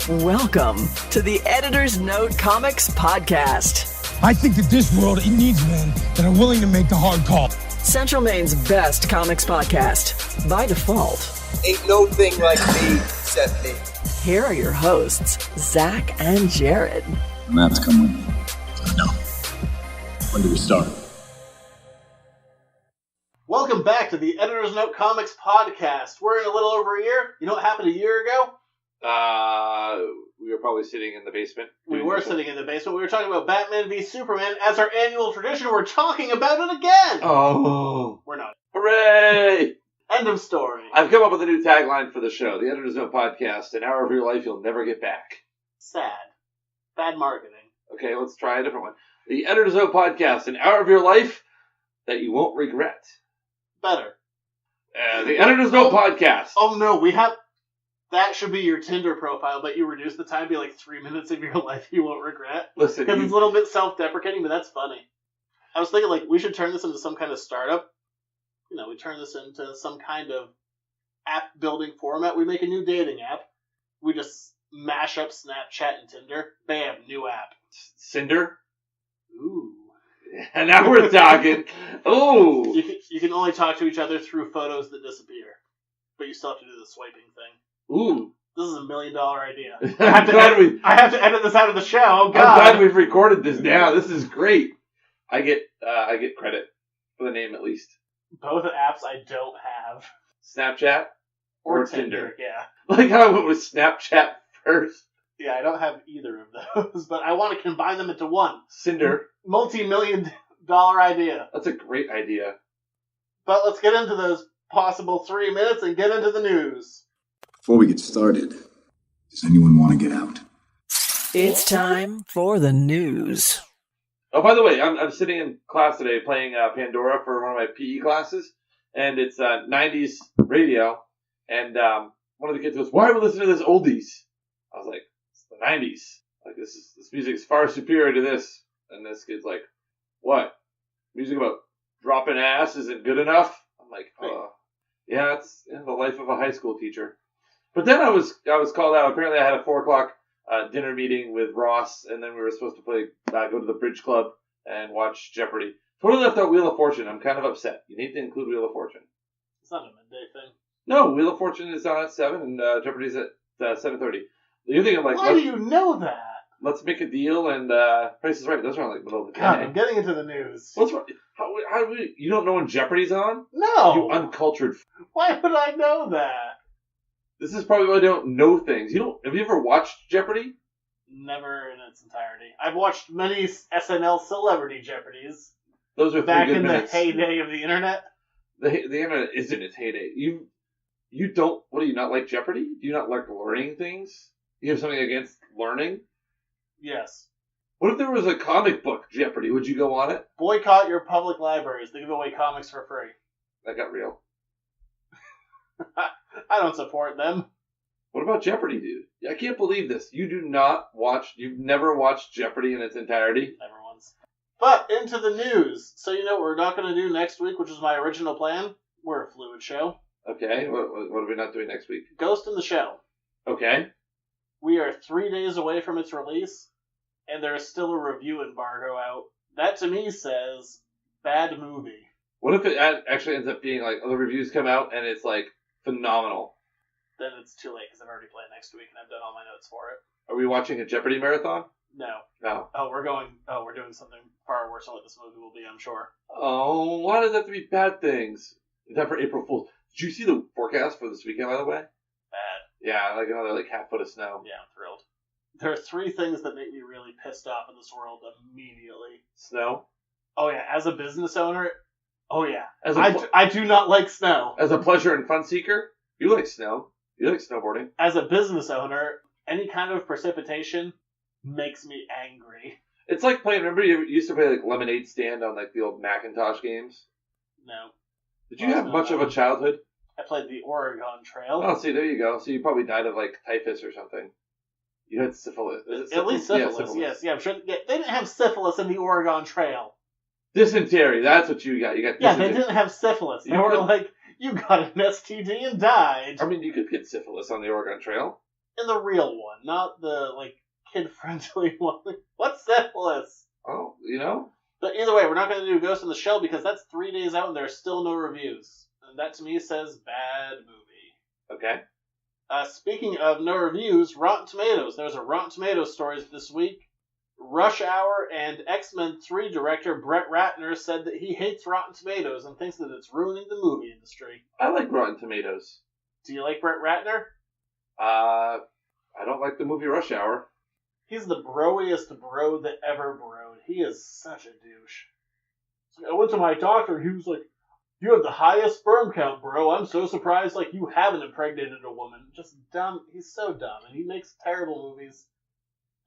Welcome to the Editor's Note Comics Podcast. I think that this world, it needs men that are willing to make the hard call. Central Maine's best comics podcast, by default. Ain't no thing like me except me. Here are your hosts, Zach and Jared. Maps come with me. No. When do we start? Welcome back to the Editor's Note Comics Podcast. We're in a little over a year. You know what happened a year ago? We were probably sitting in the basement. We were sitting in the basement. We were talking about Batman v Superman. As our annual tradition, we're talking about it again! Oh. We're not. Hooray! End of story. I've come up with a new tagline for the show. The Editor's Note Podcast. An hour of your life you'll never get back. Sad. Bad marketing. Okay, let's try a different one. The Editor's Note Podcast. An hour of your life that you won't regret. Better. The Editor's Note Podcast. Oh no, we have... That should be your Tinder profile, but you reduce the time to be like 3 minutes of your life you won't regret. Listen, because it's a little bit self-deprecating, but that's funny. I was thinking, like, we should turn this into some kind of startup. You know, we turn this into some kind of app-building format. We make a new dating app. We just mash up Snapchat and Tinder. Bam, new app. Cinder? Ooh. And now we're talking. Ooh. You can only talk to each other through photos that disappear. But you still have to do the swiping thing. Ooh. This is $1 million idea. I have to edit this out of the show. Oh, God. I'm glad we've recorded this now. This is great. I get credit for the name at least. Both apps I don't have. Snapchat or Tinder. Yeah. Like how I went with Snapchat first. Yeah, I don't have either of those, but I want to combine them into one. Cinder. Multi-million-dollar idea. That's a great idea. But let's get into those possible 3 minutes and get into the news. Before we get started, does anyone want to get out? It's time for the news. Oh, by the way, I'm sitting in class today playing Pandora for one of my PE classes, and it's 90s radio, and one of the kids goes, "Why are we listening to this oldies?" I was like, "It's the 90s. Like this music is far superior to this." And this kid's like, "What? Music about dropping ass isn't good enough?" I'm like, yeah, it's the life of a high school teacher." But then I was called out. Apparently, I had a 4:00 dinner meeting with Ross, and then we were supposed to go to the Bridge Club and watch Jeopardy. Totally left out Wheel of Fortune. I'm kind of upset. You need to include Wheel of Fortune. It's not a midday thing. No, Wheel of Fortune is on at 7, and Jeopardy's at 7:30. You're thinking like, why do you know that? Let's make a deal, and Price is Right. Those are like middle of the day. God, I'm getting into the news. What's wrong? How you don't know when Jeopardy's on? No. You uncultured. Why would I know that? This is probably why I don't know things. Have you ever watched Jeopardy? Never in its entirety. I've watched many SNL celebrity Jeopardies. Those are back 3 good in minutes. The heyday of the internet. The internet is in its heyday. You don't. What do you not like Jeopardy? Do you not like learning things? You have something against learning? Yes. What if there was a comic book Jeopardy? Would you go on it? Boycott your public libraries. They give away comics for free. That got real. I don't support them. What about Jeopardy, dude? I can't believe this. You've never watched Jeopardy in its entirety? Never once. But into the news. So you know what we're not going to do next week, which was my original plan? We're a fluid show. Okay, what are we not doing next week? Ghost in the Shell. Okay. We are 3 days away from its release, and there is still a review embargo out. That to me says, bad movie. What if it actually ends up being like, the reviews come out and it's like, phenomenal? Then it's too late because I've already played next week and I've done all my notes for it. Are we watching a Jeopardy marathon? No. No. We're doing something far worse than what this movie will be, I'm sure. Oh, why does it have to be bad things? Is that for April Fool's? Did you see the forecast for this weekend, by the way? Bad. Yeah, like another half foot of snow. Yeah, I'm thrilled. There are 3 things that make me really pissed off in this world immediately. Snow? Oh yeah, as a business owner, oh yeah. I do not like snow. As a pleasure and fun seeker, you like snow. You like snowboarding. As a business owner, any kind of precipitation makes me angry. It's like playing, remember you used to play like Lemonade Stand on like the old Macintosh games? No. Did you have much of a childhood? I played the Oregon Trail. Oh, see, there you go. So you probably died of like typhus or something. You had syphilis. At least syphilis, yes. Yeah, I'm sure, they didn't have syphilis in the Oregon Trail. Dysentery, that's what you got. You got dysentery. Yeah, they didn't have syphilis. They were like, you got an STD and died. I mean, you could get syphilis on the Oregon Trail. In the real one, not the, like, kid-friendly one. What's syphilis? Oh, you know? But either way, we're not going to do Ghost in the Shell because that's 3 days out and there are still no reviews. And that, to me, says bad movie. Okay. Speaking of no reviews, Rotten Tomatoes. There's a Rotten Tomatoes stories this week. Rush Hour and X-Men 3 director Brett Ratner said that he hates Rotten Tomatoes and thinks that it's ruining the movie industry. I like Rotten Tomatoes. Do you like Brett Ratner? I don't like the movie Rush Hour. He's the broiest bro that ever broed. He is such a douche. I went to my doctor and he was like, "You have the highest sperm count, bro. I'm so surprised like you haven't impregnated a woman." Just dumb. He's so dumb and he makes terrible movies.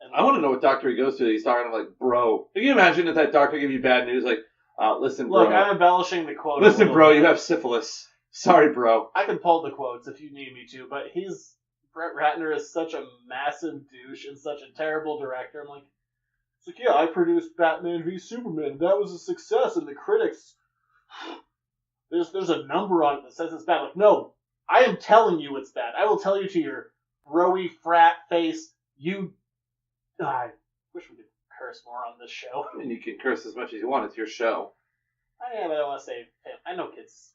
And I want to know what doctor he goes to. He's talking to like, bro. Can you imagine if that doctor gave you bad news? Like, listen, bro. Look, I'm embellishing the quote. Listen, bro, you have syphilis. Sorry, bro. I can pull the quotes if you need me to, but Brett Ratner is such a massive douche and such a terrible director. I'm like, it's like, yeah, I produced Batman v Superman. That was a success, and the critics, there's a number on it that says it's bad. Like, no, I am telling you it's bad. I will tell you to your broy frat face. I wish we could curse more on this show. I mean, you can curse as much as you want. It's your show. I don't want to say, I know kids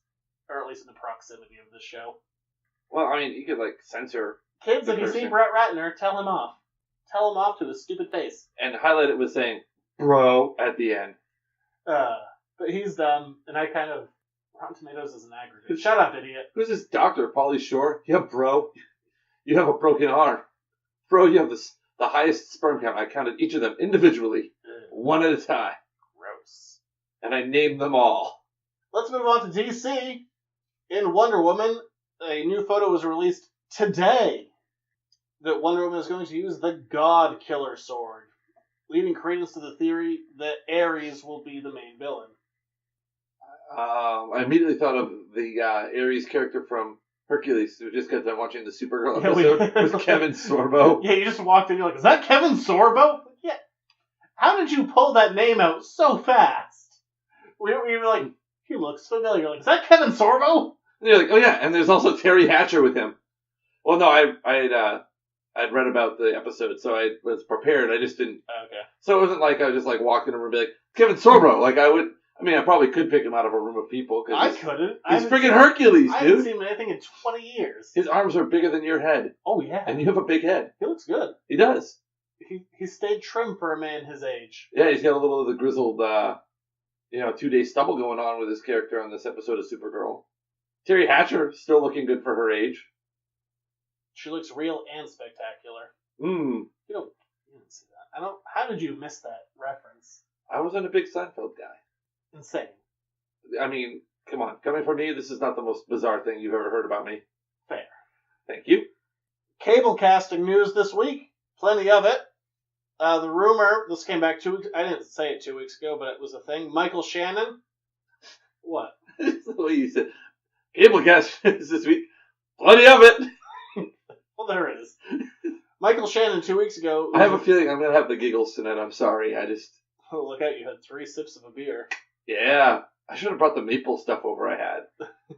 are at least in the proximity of this show. Well, I mean, you could, like, censor. Kids, if you see cursing. Brett Ratner, tell him off. Tell him off to his stupid face. And highlight it with saying, bro, at the end. But he's dumb, and I kind of... Rotten Tomatoes is an aggregate. Shut up, idiot. Who's this doctor, Pauly Shore? Yeah, bro. You have a broken arm. Bro, you have the highest sperm count. I counted each of them individually, one at a time. Gross. And I named them all. Let's move on to DC. In Wonder Woman, a new photo was released today that Wonder Woman is going to use the God Killer sword, leading credence to the theory that Ares will be the main villain. I immediately thought of the Ares character from Hercules, who just got done watching the Supergirl episode with Kevin Sorbo. Yeah, you just walked in, you're like, is that Kevin Sorbo? Yeah. How did you pull that name out so fast? We were like, he looks familiar. Like, is that Kevin Sorbo? And you're like, oh yeah, and there's also Terry Hatcher with him. Well, no, I'd read about the episode, so I was prepared. I just didn't. Okay. So it wasn't like I just like walked in a room and be like, Kevin Sorbo. Like I probably could pick him out of a room of people. I couldn't. He's freaking Hercules, dude. I haven't seen him in anything in 20 years. His arms are bigger than your head. Oh, yeah. And you have a big head. He looks good. He does. He stayed trim for a man his age. Yeah, he's got a little of the grizzled, 2-day stubble going on with his character on this episode of Supergirl. Terry Hatcher, still looking good for her age. She looks real and spectacular. You didn't see that. How did you miss that reference? I wasn't a big Seinfeld guy. Insane. I mean, come on. Coming from me, this is not the most bizarre thing you've ever heard about me. Fair. Thank you. Cable casting news this week. Plenty of it. The rumor, this came back 2 weeks... I didn't say it 2 weeks ago, but it was a thing. Michael Shannon. What? That's the way you said. Cable cast this week. Plenty of it. Well, there it is. Michael Shannon 2 weeks ago... I have a feeling I'm going to have the giggles tonight. I'm sorry. Oh, look out. You had 3 sips of a beer. Yeah. I should have brought the maple stuff over I had.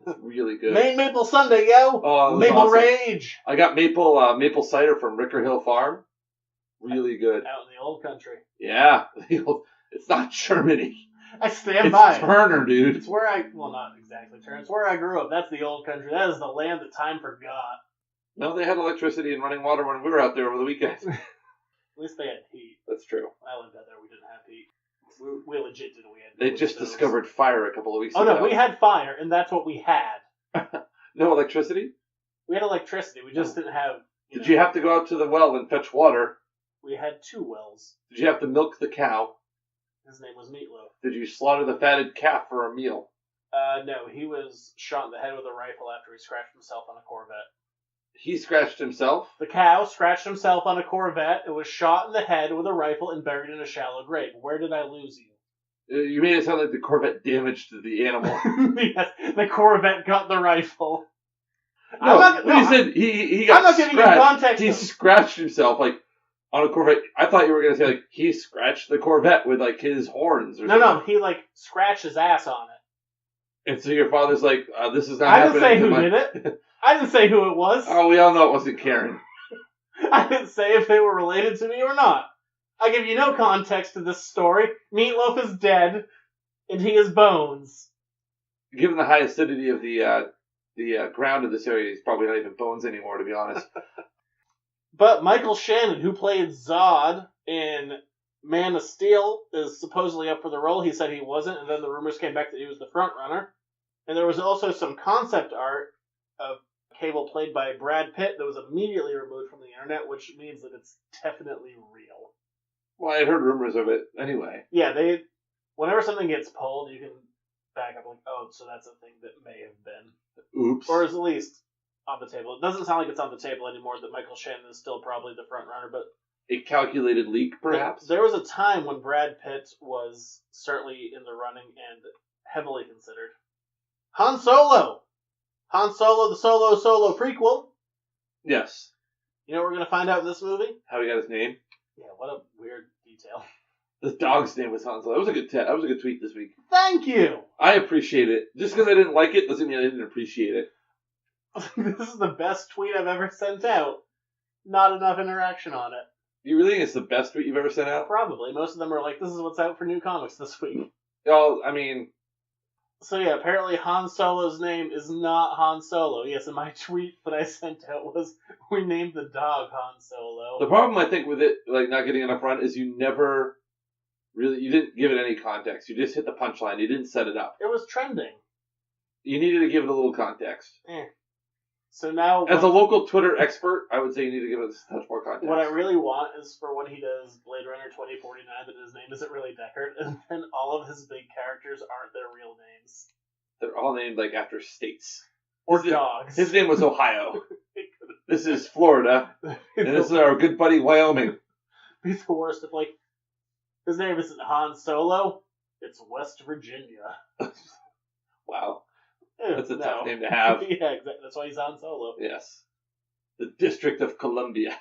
It's really good. Maine Maple Sunday, yo! Oh, Maple awesome. Rage! I got maple cider from Ricker Hill Farm. Really good. Out in the old country. Yeah. It's not Germany. I stand by it. It's Turner, dude. It's where not exactly Turner. It's where I grew up. That's the old country. That is the land that time forgot. No, they had electricity and running water when we were out there over the weekend. At least they had heat. That's true. I lived out there. We didn't have heat. We legit didn't. They just discovered fire a couple of weeks ago. Oh, no, we had fire, and that's what we had. No electricity? We had electricity. We just didn't have... Did you have to go out to the well and fetch water? We had 2 wells. Did you have to milk the cow? His name was Meatloaf. Did you slaughter the fatted calf for a meal? No, he was shot in the head with a rifle after he scratched himself on a Corvette. He scratched himself? The cow scratched himself on a Corvette. It was shot in the head with a rifle and buried in a shallow grave. Where did I lose you? You made it sound like the Corvette damaged the animal. Yes, the Corvette got the rifle. You said he got I'm not giving you context. He scratched himself, like, on a Corvette. I thought you were going to say, like, he scratched the Corvette with, like, his horns or something. No, he, like, scratched his ass on it. And so your father's like, this is not I happening. didn't say who did it. I didn't say who it was. Oh, we all know it wasn't Karen. I didn't say if they were related to me or not. I give you no context to this story. Meatloaf is dead, and he is bones. Given the high acidity of the ground of this area, he's probably not even bones anymore, to be honest. But Michael Shannon, who played Zod in Man of Steel, is supposedly up for the role. He said he wasn't, and then the rumors came back that he was the front runner. And there was also some concept art of Cable played by Brad Pitt that was immediately removed from the internet, which means that it's definitely real. Well, I heard rumors of it anyway. Yeah, whenever something gets pulled, you can back up like, oh, so that's a thing that may have been. Oops. Or is at least on the table. It doesn't sound like it's on the table anymore that Michael Shannon is still probably the front runner, but a calculated leak, perhaps? There was a time when Brad Pitt was certainly in the running and heavily considered. Han Solo! Han Solo, the Solo prequel. Yes. You know what we're going to find out in this movie? How he got his name? Yeah, what a weird detail. The dog's name was Han Solo. That was a good tweet this week. Thank you! I appreciate it. Just because I didn't like it doesn't mean I didn't appreciate it. This is the best tweet I've ever sent out. Not enough interaction on it. You really think it's the best tweet you've ever sent out? Probably. Most of them are like, this is what's out for new comics this week. Well, I mean... So yeah, apparently Han Solo's name is not Han Solo. Yes, and my tweet that I sent out was, we named the dog Han Solo. The problem, I think, with it, like, not getting enough run is you never really... You didn't give it any context. You just hit the punchline. You didn't set it up. It was trending. You needed to give it a little context. So now... As a local Twitter expert, I would say you need to give it a touch more context. What I really want is for when he does Blade Runner 2049 that his name isn't really Deckard, and then all of his big characters aren't their real names. They're all named, like, after states. Or dogs. His name was Ohio. This is Florida. And this is our good buddy Wyoming. Be the worst if, like, his name isn't Han Solo, it's West Virginia. Wow. Ew, That's a tough name to have. Yeah, exactly. That's why he's Han Solo. Yes. The District of Columbia.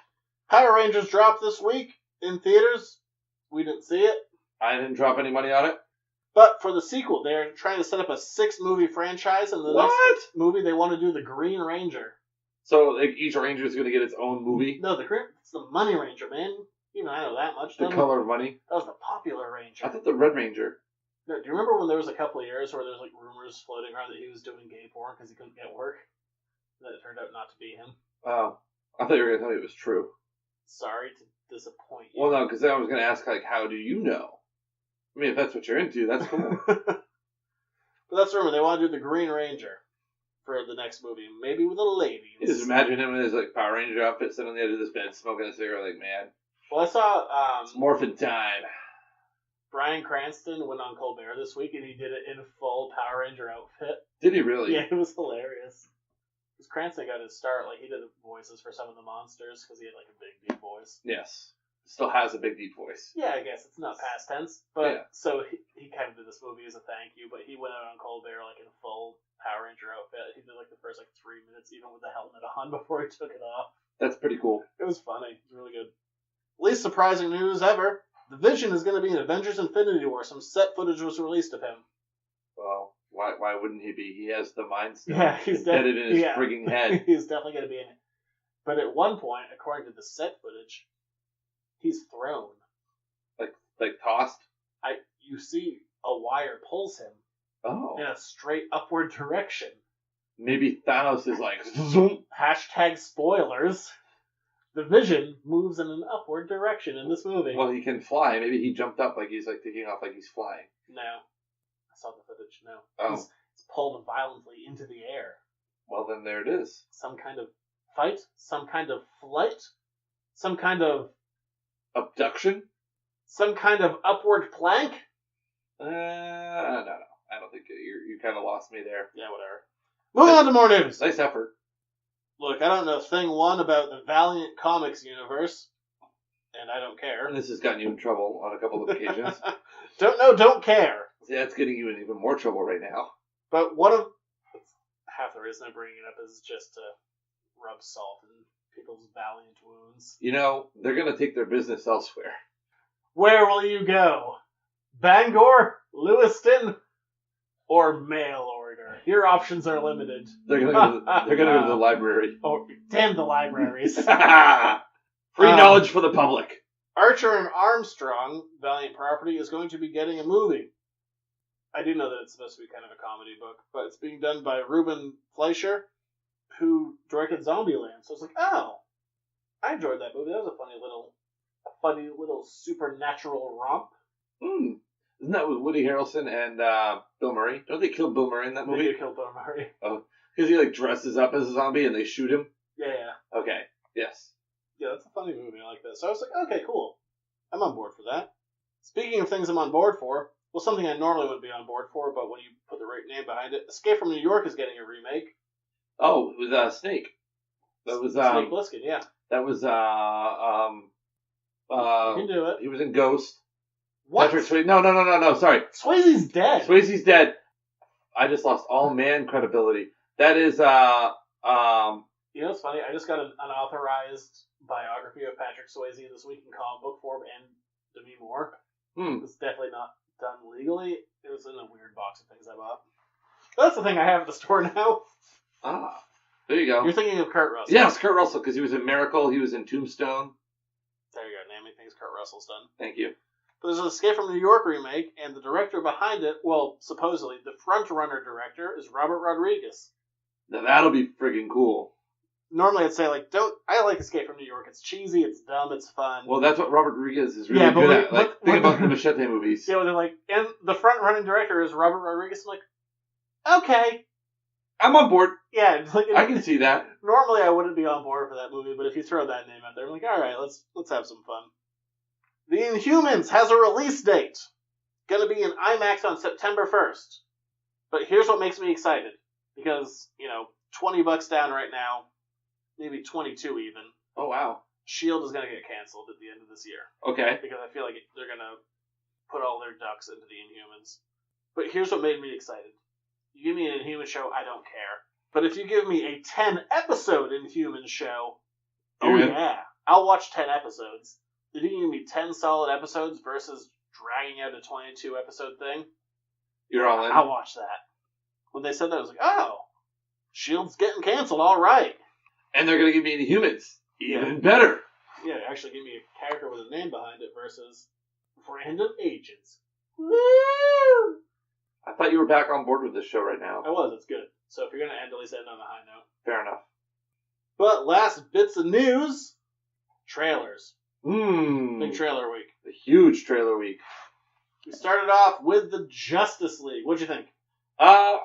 Power Rangers dropped this week in theaters. We didn't see it. I didn't drop any money on it. But for the sequel, they're trying to set up a 6-movie franchise, and the next movie they want to do the Green Ranger. So like each Ranger is going to get its own movie? No, it's the Money Ranger, man. Even I know that much. The Color of Money? That was the popular Ranger. I thought the Red Ranger. No, do you remember when there was a couple of years where there was like rumors floating around that he was doing gay porn because he couldn't get work? That it turned out not to be him. Oh. I thought you were going to tell me it was true. Sorry to disappoint you. Well, no, because then I was going to ask, like, how do you know? I mean, if that's what you're into, that's cool. But that's the rumor. They want to do the Green Ranger for the next movie. Maybe with a lady. You just imagine him in his like Power Ranger outfit sitting on the edge of this bed smoking a cigarette like, man. Well, I saw... it's morphin' time. Bryan Cranston went on Colbert this week, and he did it in full Power Ranger outfit. Did he really? Yeah, it was hilarious. Because Cranston got his start, like, he did voices for some of the monsters, because he had, like, a big, deep voice. Yes. Still has a big, deep voice. Yeah, I guess. It's not past tense. But, yeah. So he kind of did this movie as a thank you, but he went out on Colbert, like, in full Power Ranger outfit. He did, like, the first, 3 minutes, even with the helmet on, before he took it off. That's pretty cool. It was funny. It was really good. Least surprising news ever. The Vision is going to be in Avengers Infinity War. Some set footage was released of him. Well, why wouldn't he be? He has the Mind Stone he's embedded in his frigging head. He's definitely going to be in it. But at one point, according to the set footage, he's thrown. Like tossed? You see a wire pulls him in a straight upward direction. Maybe Thanos is like, zoom. Hashtag spoilers. The Vision moves in an upward direction in this movie. Well, he can fly. Maybe he jumped up like he's like taking off like he's flying. No. I saw the footage. No. Oh. He's pulled violently into the air. Well, then there it is. Some kind of fight? Some kind of flight? Some kind of... abduction? Some kind of upward plank? No. I don't think you kind of lost me there. Yeah, whatever. Moving on to more news. Nice effort. Look, I don't know thing one about the Valiant Comics universe, and I don't care. And this has gotten you in trouble on a couple of occasions. Don't care. See, that's getting you in even more trouble right now. But half the reason I bring it up is just to rub salt in people's Valiant wounds. You know, they're going to take their business elsewhere. Where will you go? Bangor? Lewiston? Or mail order? Your options are limited. They're gonna go to the library. Oh, damn the libraries. Free knowledge for the public. Archer and Armstrong, Valiant Property, is going to be getting a movie. I do know that it's supposed to be kind of a comedy book, but it's being done by Ruben Fleischer, who directed Zombieland. So it's like, oh, I enjoyed that movie. That was a funny little supernatural romp. Isn't that with Woody Harrelson and Bill Murray? Don't they kill Bill Murray in that movie? They do kill Bill Murray. Oh, because he like dresses up as a zombie and they shoot him. Yeah. Okay. Yes. Yeah, that's a funny movie. I like that. So I was like, okay, cool. I'm on board for that. Speaking of things I'm on board for, well, something I normally wouldn't be on board for, but when you put the right name behind it, Escape from New York is getting a remake. Oh, it was Snake. That was Snake Plissken, yeah. That was You can do it. He was in Ghost. What? Patrick Swayze. No. Sorry. Swayze's dead. Swayze's dead. I just lost all man credibility. That is You know what's funny? I just got an unauthorized biography of Patrick Swayze this week in comic book form and Demi Moore. It's definitely not done legally. It was in a weird box of things I bought. That's the thing I have at the store now. There you go. You're thinking of Kurt Russell. Yes, Kurt Russell, because he was in Miracle. He was in Tombstone. There you go. Naming things Kurt Russell's done. Thank you. But there's an Escape from New York remake, and the director behind it, well, supposedly, the front-runner director is Robert Rodriguez. Now that'll be friggin' cool. Normally I'd say, I like Escape from New York. It's cheesy, it's dumb, it's fun. Well, that's what Robert Rodriguez is really good at. Think about the Machete movies. Yeah, they're like, and the front-running director is Robert Rodriguez. I'm like, okay. I'm on board. Yeah. I can see that. Normally I wouldn't be on board for that movie, but if you throw that name out there, I'm like, alright, let's have some fun. The Inhumans has a release date. Gonna be in IMAX on September 1st. But here's what makes me excited. Because, $20 down right now, maybe 22 even. Oh, wow. S.H.I.E.L.D. is gonna get canceled at the end of this year. Okay. Because I feel like they're gonna put all their ducks into the Inhumans. But here's what made me excited. You give me an Inhuman show, I don't care. But if you give me a 10-episode Inhuman show, yeah, I'll watch 10 episodes. If you can give me 10 solid episodes versus dragging out a 22-episode thing, you're all in. I'll watch that. When they said that, I was like, oh, S.H.I.E.L.D.'s getting canceled, all right. And they're going to give me Inhumans. Even better. Yeah, actually give me a character with a name behind it versus random agents. Woo! I thought you were back on board with this show right now. I was, it's good. So if you're going to end, at least end on a high note. Fair enough. But last bits of news, trailers. Big trailer week. A huge trailer week. We started off with the Justice League. What'd you think? I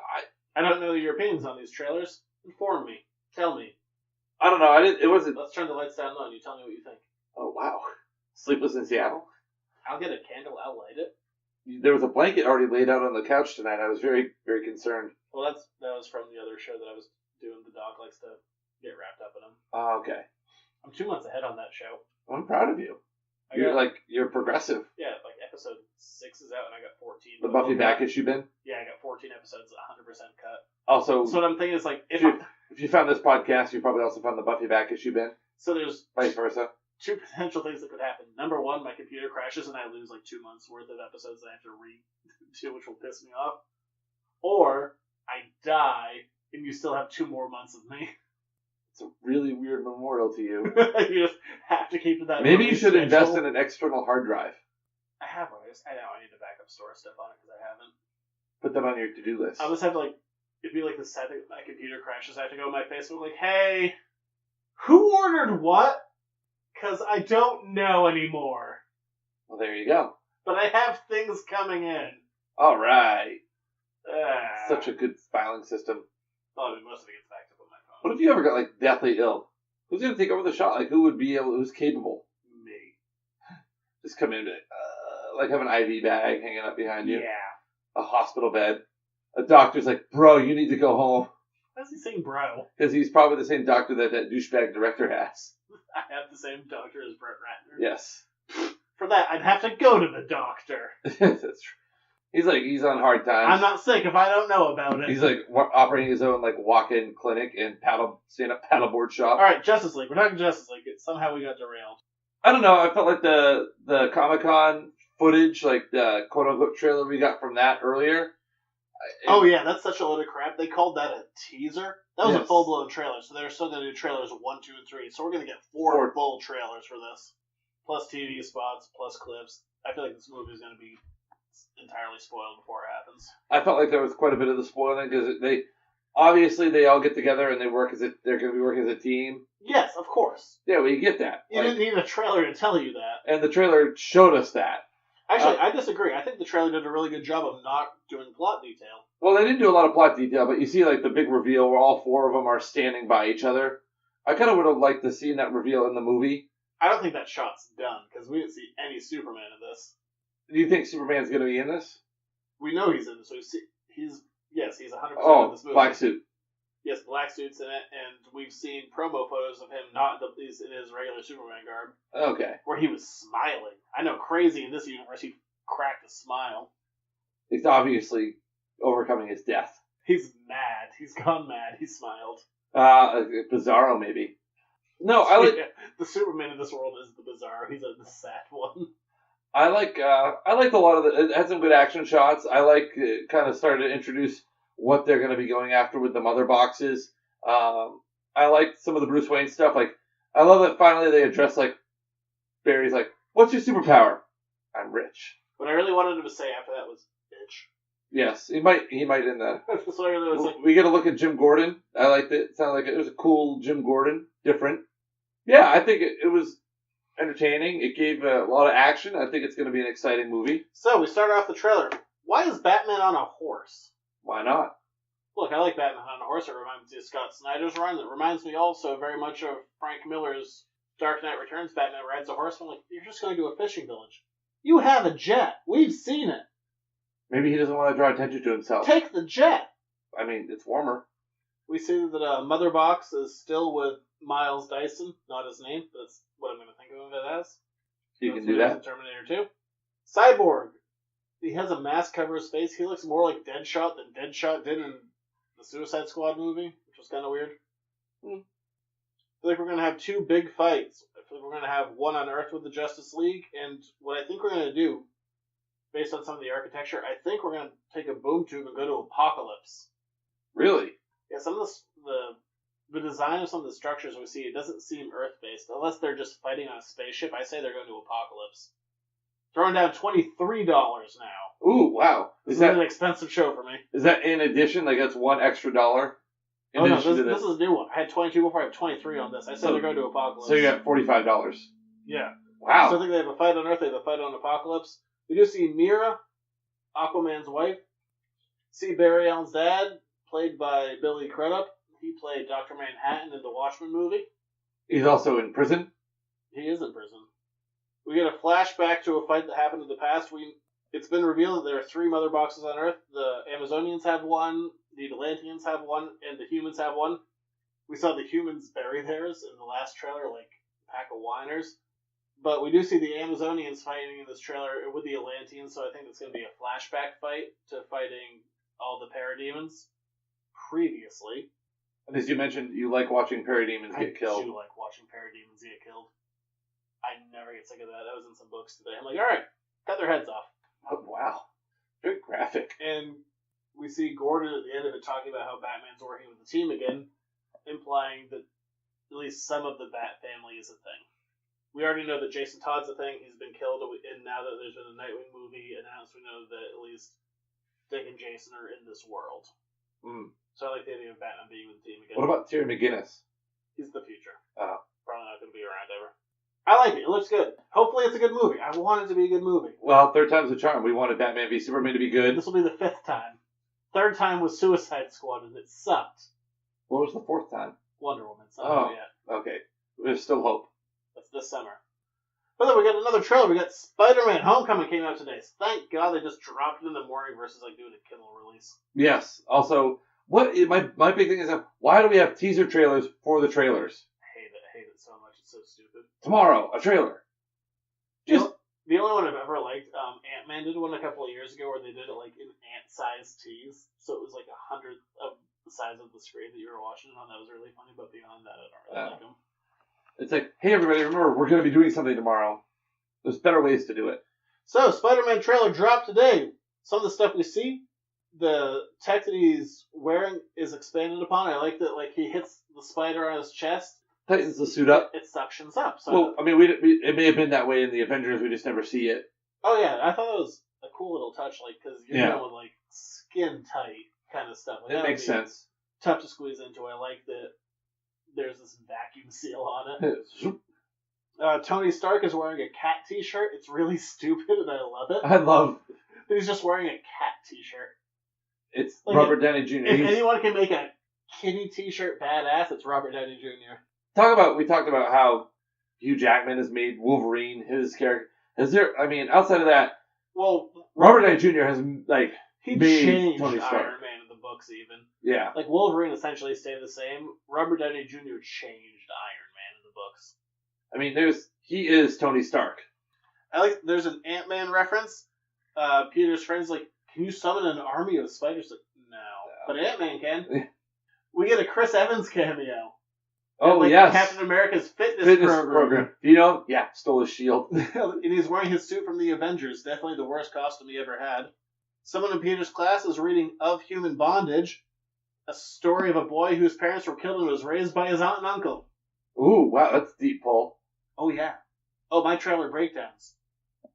don't know your opinions on these trailers. Inform me. Tell me. I don't know. It wasn't. Let's turn the lights down low and you tell me what you think. Oh, wow. Sleepless in Seattle? I'll get a candle. I'll light it. There was a blanket already laid out on the couch tonight. I was very, very concerned. Well, that was from the other show that I was doing. The dog likes to get wrapped up in them. Oh, okay. I'm 2 months ahead on that show. I'm proud of you. You're progressive. Yeah, episode 6 is out and I got 14. The Buffy back issue bin? Yeah, I got 14 episodes, 100% cut. Also, so what I'm thinking is if you found this podcast, you probably also found the Buffy back issue bin. So there's vice versa. 2 potential things that could happen. Number 1, my computer crashes and I lose 2 months worth of episodes that I have to redo, which will piss me off. Or I die and you still have 2 more months of me. It's a really weird memorial to you. You just have to keep that. Maybe you should invest in an external hard drive. I have one. I know I need to back up store stuff on it because I haven't. Put that on your to-do list. I'll just have to it'd be the sad thing my computer crashes. I have to go on my Facebook hey, who ordered what? Because I don't know anymore. Well, there you go. But I have things coming in. All right. Such a good filing system. Well, most of it gets backed up on my phone. What if you ever got deathly ill? Who's gonna take over the shot? Who would be able? Who's capable? Me. Just come in and have an IV bag hanging up behind you. Yeah. A hospital bed. A doctor's like, bro, you need to go home. Why is he saying bro? Because he's probably the same doctor that douchebag director has. I have the same doctor as Brett Ratner. Yes. For that, I'd have to go to the doctor. That's true. He's on hard times. I'm not sick if I don't know about it. He's operating his own walk-in clinic and stand-up paddleboard shop. All right, Justice League. We're talking Justice League. Somehow we got derailed. I don't know. I felt like the Comic-Con footage, the quote-unquote trailer we got from that earlier, Oh yeah, that's such a load of crap. They called that a teaser. That was a Yes. full-blown trailer, so they're still going to do trailers 1, 2, and 3. So we're going to get 4 full trailers for this, plus TV spots, plus clips. I feel like this movie is going to be entirely spoiled before it happens. I felt like there was quite a bit of the spoiling because they all get together and they're going to be working as a team. Yes, of course. Yeah, well, you get that. You didn't need a trailer to tell you that. And the trailer showed us that. Actually, I disagree. I think the trailer did a really good job of not doing plot detail. Well, they didn't do a lot of plot detail, but you see like the big reveal where all 4 of them are standing by each other. I kind of would have liked to see that reveal in the movie. I don't think that shot's done, because we didn't see any Superman in this. Do you think Superman's going to be in this? We know he's in this. He's 100% in this movie. Black suit. Yes, black suit's in it, and we've seen promo photos of him he's in his regular Superman garb. Okay. Where he was smiling. I know, crazy in this universe, he cracked a smile. He's obviously overcoming his death. He's mad. He's gone mad. He smiled. Bizarro, maybe. No, I like... The Superman in this world is the Bizarro. He's the sad one. I liked a lot of it had some good action shots. I kind of started to introduce what they're going to be going after with the mother boxes. I liked some of the Bruce Wayne stuff. Like, I love that finally they address, like, Barry's like, what's your superpower? I'm rich. What I really wanted him to say after that was, bitch. Yes, he might in the... That's what I really was like. We get a look at Jim Gordon. I liked it. It sounded like it was a cool Jim Gordon. Different. Yeah, I think it was entertaining. It gave a lot of action. I think it's going to be an exciting movie. So, we start off the trailer. Why is Batman on a horse? Why not? Look, I like Batman on a horse. It reminds me of Scott Snyder's run. It reminds me also very much of Frank Miller's Dark Knight Returns. Batman rides a horse. I'm like, you're just going to a fishing village. You have a jet. We've seen it. Maybe he doesn't want to draw attention to himself. Take the jet. I mean, it's warmer. We see that Mother Box is still with Miles Dyson. Not his name, but that's what I'm going to think of it as. You can do that. Terminator 2. Cyborg. He has a mask cover his face. He looks more like Deadshot than Deadshot did in the Suicide Squad movie, which was kind of weird. I feel like we're going to have 2 big fights. I feel like we're going to have one on Earth with the Justice League, and what I think we're going to do, based on some of the architecture, I think we're going to take a boom tube and go to Apocalypse. Really? Yeah, some of the design of some of the structures we see, it doesn't seem Earth-based. Unless they're just fighting on a spaceship, I say they're going to Apocalypse. Throwing down $23 now. Ooh, wow. This is an expensive show for me. Is that in addition? Like, that's $1 extra? Oh, no, this is a new one. I had 22 before, I have 23 on this. I said they're going to Apocalypse. So you got $45. Yeah. Wow. So I think they have a fight on Earth, they have a fight on Apocalypse. We do see Mira, Aquaman's wife. See Barry Allen's dad, played by Billy Crudup. He played Dr. Manhattan in the Watchmen movie. He's also in prison? He is in prison. We get a flashback to a fight that happened in the past. It's been revealed that there are 3 mother boxes on Earth. The Amazonians have one, the Atlanteans have one, and the humans have one. We saw the humans bury theirs in the last trailer, like a pack of whiners. But we do see the Amazonians fighting in this trailer with the Atlanteans, so I think it's going to be a flashback fight to fighting all the parademons previously. And as you mentioned, you like watching parademons get killed. I do like watching parademons get killed. I never get sick of that. I was in some books today. I'm like, alright, cut their heads off. Oh, wow. Very graphic. And we see Gordon at the end of it talking about how Batman's working with the team again, implying that at least some of the Bat family is a thing. We already know that Jason Todd's a thing. He's been killed, and now that there's been a Nightwing movie announced, we know that at least Dick and Jason are in this world. So I like the idea of Batman being with the team again. What about Terry McGinnis? He's the future. Probably not going to be around ever. I like it. It looks good. Hopefully it's a good movie. I want it to be a good movie. Well, 3rd time's the charm. We wanted Batman v Superman to be good. This will be the 5th time. 3rd time was Suicide Squad, and it sucked. What was the 4th time? Wonder Woman. It's not yet. Okay. There's still hope. That's this summer. But then we got another trailer. We got Spider-Man Homecoming came out today. Thank God they just dropped it in the morning versus like doing a Kindle release. Yes. Also, my big thing is why do we have teaser trailers for the trailers? I hate it so much. It's so stupid. Tomorrow, a trailer. The only one I've ever liked, Ant-Man did one a couple of years ago where they did it like in ant-sized teas. So it was like 100th of the size of the screen that you were watching it on. That was really funny, but beyond that, I don't really like them. It's like, hey everybody, remember, we're going to be doing something tomorrow. There's better ways to do it. So, Spider-Man trailer dropped today. Some of the stuff we see, the tech that he's wearing is expanded upon. I like that, like, he hits the spider on his chest. Tightens the suit up. It suctions up. So Well, I mean, it may have been that way in the Avengers. We just never see it. oh, yeah. I thought it was a cool little touch, like, because you're Yeah. dealing with, like, skin tight kind of stuff. Like, It that would makes be sense. tough to squeeze into. I like that there's this vacuum seal on it. Tony Stark is wearing a cat t-shirt. It's really stupid, and I love it. I love But he's just wearing a cat t-shirt. it's Like, Robert Downey Jr. If He's- anyone can make a kitty t-shirt badass, it's Robert Downey Jr. We talked about how Hugh Jackman has made Wolverine his character. Is there? I mean, outside of that, Well, Robert Downey Jr. has like he made changed Tony Stark. Iron Man in the books even. Yeah, Like, Wolverine essentially stayed the same. Robert Downey Jr. changed Iron Man in the books. I mean, he is Tony Stark. I like. There's an Ant-Man reference. Peter's friend's like, "Can you summon an army of spiders?" Like, no, but Ant-Man can. We get a Chris Evans cameo. Oh And, like, yes, Captain America's fitness program. Do you know? Yeah, stole his shield. And he's wearing his suit from the Avengers. Definitely the worst costume he ever had. Someone in Peter's class is reading Of Human Bondage, a story of a boy whose parents were killed and was raised by his aunt and uncle. Ooh, wow, that's deep, Paul. Oh, yeah. Oh, my trailer breakdowns.